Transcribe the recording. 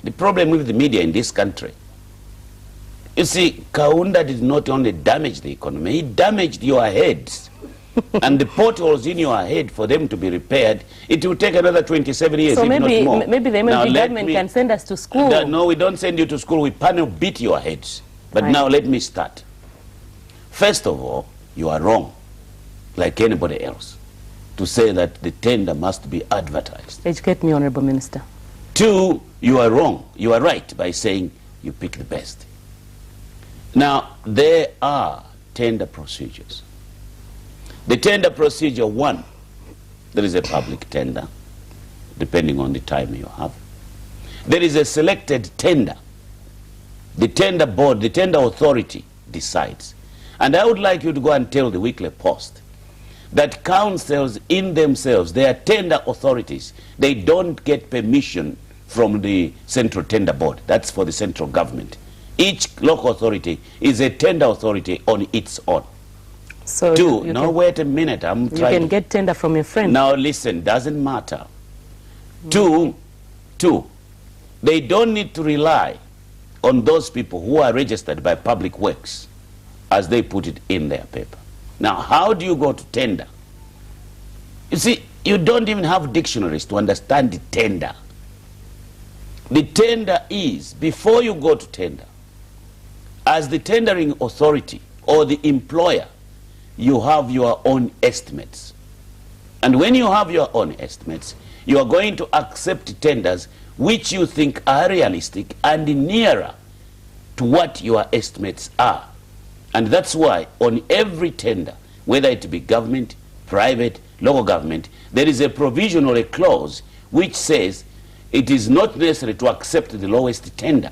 the problem with the media in this country, you see, Kaunda did not only damage the economy, he damaged your heads. And the potholes in your head, for them to be repaired, it will take another 27 years, so if maybe, not more. maybe the MLD government can send us to school. No, we don't send you to school. We panel beat your heads. But right. Now let me start. First of all, you are wrong, like anybody else, to say that the tender must be advertised. Educate me, Honorable Minister. 2, you are wrong. You are right by saying you pick the best. Now, there are tender procedures. The tender procedure 1, there is a public tender, depending on the time you have. There is a selected tender. The tender board, the tender authority decides. And I would like you to go and tell the Weekly Post that councils in themselves, they are tender authorities. They don't get permission from the central tender board. That's for the central government. Each local authority is a tender authority on its own. So 2, now wait a minute, I'm trying. You can get tender from your friend. Now listen, doesn't matter. 2, they don't need to rely on those people who are registered by Public Works, as they put it in their paper. Now, how do you go to tender? You see, you don't even have dictionaries to understand the tender. The tender is, before you go to tender, as the tendering authority or the employer, you have your own estimates. And when you have your own estimates, you are going to accept tenders which you think are realistic and nearer to what your estimates are. And that's why on every tender, whether it be government, private, local government, there is a provision or a clause which says it is not necessary to accept the lowest tender.